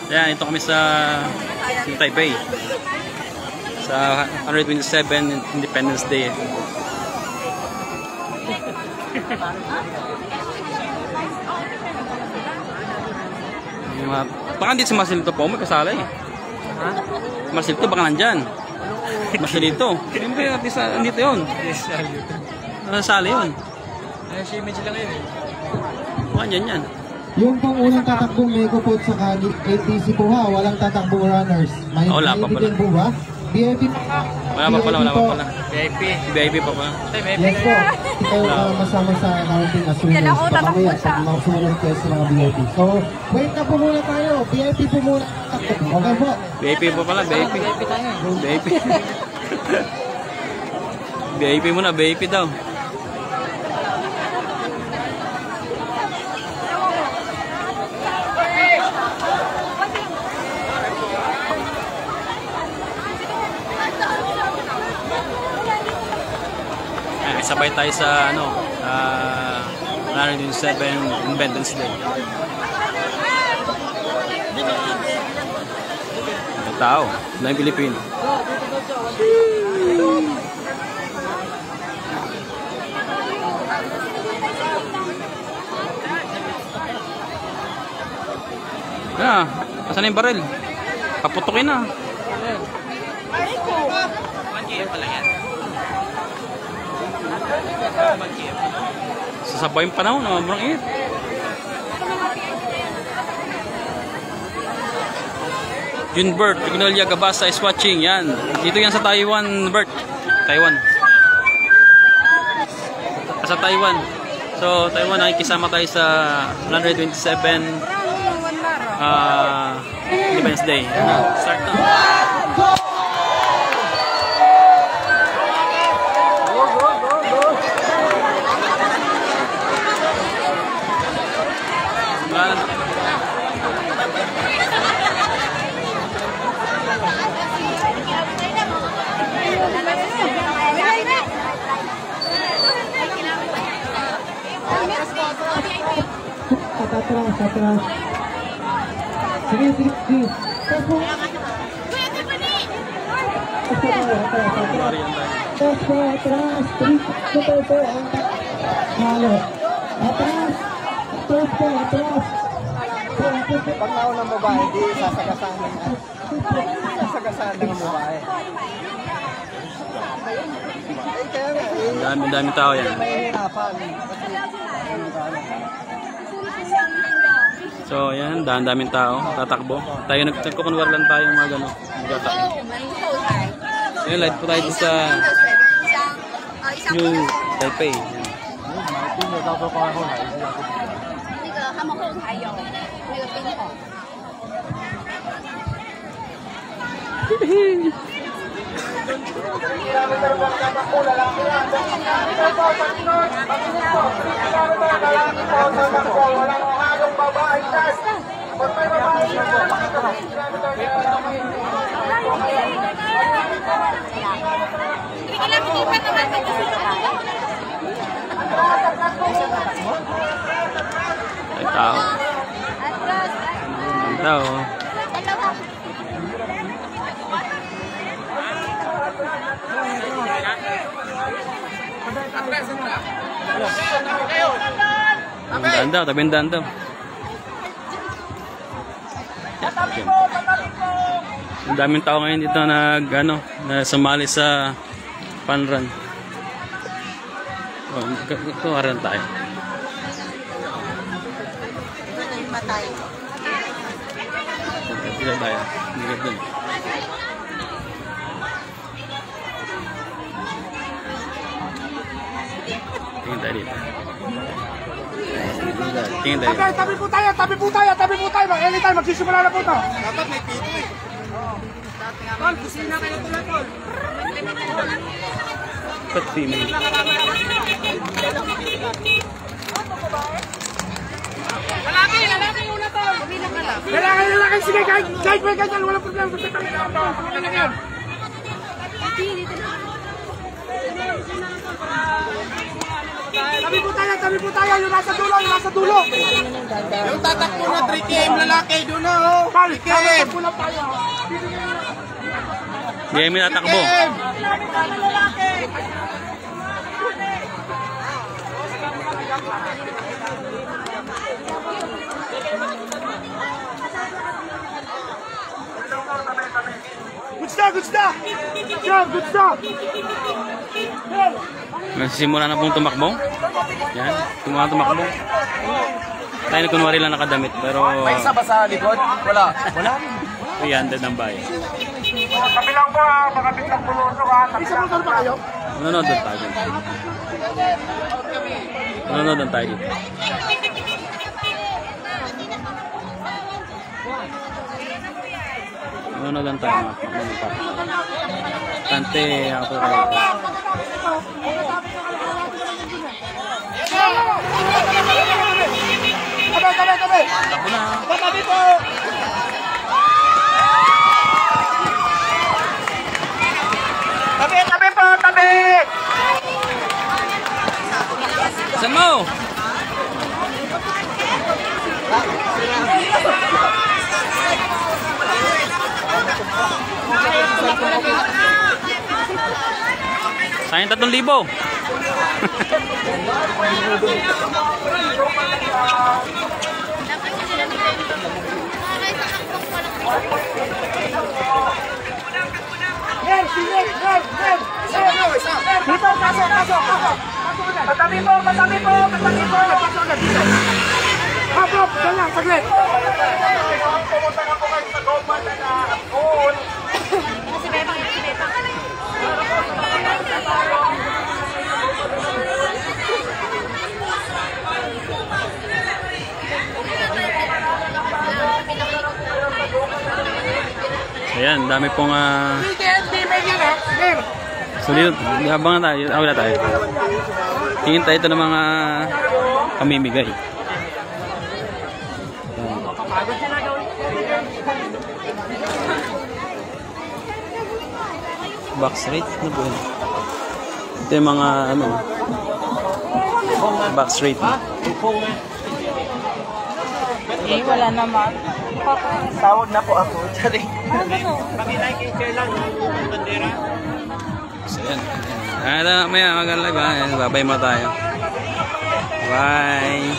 Ayan, ito kami sa Taipei. Sa 127 Independence Day. Baka hindi si Marcelito po, may kasala eh. Marcelito baka nandyan. Marcelito. Siyempre, andito yun. Nasali yun. Si image lang yun eh. Baka nandyan yan. Yung pang unang tatakbong Mego po sa ATC po ha, walang tatakbong runners. May wala pa pala. po ba? VIP wala pa pala. VIP pa pala. Yes po. Ikaw masama sa counting as winners. Pamamaya pag masusunod kayo sa mga VIP. So, wait na po muna tayo. VIP po muna. Okay po. VIP pa pala. VIP. VIP. VIP muna. VIP daw. Sabay tayo sa 127 Independence Day. May tao, lang Pilipino. Asan na yung baril? Kaputukin na. Sasabayin pa na ako, sobrang init. Junbert, Ignolia Gabasa is watching. Yan. Dito yan sa Taiwan, Bert. Taiwan. Sa Taiwan. So, Taiwan, nakikisama tayo sa 127 Independence Day. Start na. Atras. Sige. Atras. Pag naunang babae, di sasagasahan ng babae. Dami tao yan. So, yan, daming tao, tatakbo. Tayo nagkukunwar lang tayo mga gano'n. Nagtatakbo. Ngayon, live po tayo sa New Taipei. Ay, tao. Tabindan daw. Ang daming tao ngayon dito na sumali sa fun run. Ito haran tayo. Dito tayo. Dito dun. Tingin tayo dito. Tingin tayo. Okay, tabi po tayo. Anytime, magsisimula na po ito. Dapat may pito eh. Tol, kusina kayo pula, Tol. Ba't female? Lalaki muna, Tol. Lalaki, sige, kahit may ganyan, walang problema. Tabi po tayo, yung nasa dulo. Yung tatakbo na 3 km lalaki, doon na, oh. Tol, kulang tayo. Game na takbo. Good start, good start. Good start. Nagsisimula na pong tumakbo. Yan, tumakbo. Tayo na kunwari lang nakadamit, pero... May isa ba sa likod? Wala. Wala. 300 ng bayan. Kabilang po ha, baka biglang pulusok ha. Isa motor ba kayo? Nanonood doon tayo. Nanonood doon tayo dito. Nanonood doon tayo. Tante ako kayo. Tabi! Ako na. Tabi po! Tabi po! Tabi! Saan mo? Sayang 3,000. Dito, pasok! Patabi po! Hop, ganyan, saglit! Pumunta na po kayo sa Goman na nakakul. Si Bebang. Ayan, dami pong so dito, habang na tayo, wala tayo. Tingin tayo ito ng mga pamimigay. Box rate na po yun. Ito yung mga ano, box rate. Wala naman. Tawag na po ako. Sorry. So yan. Maya mag-live ha. Babay mo tayo. Bye.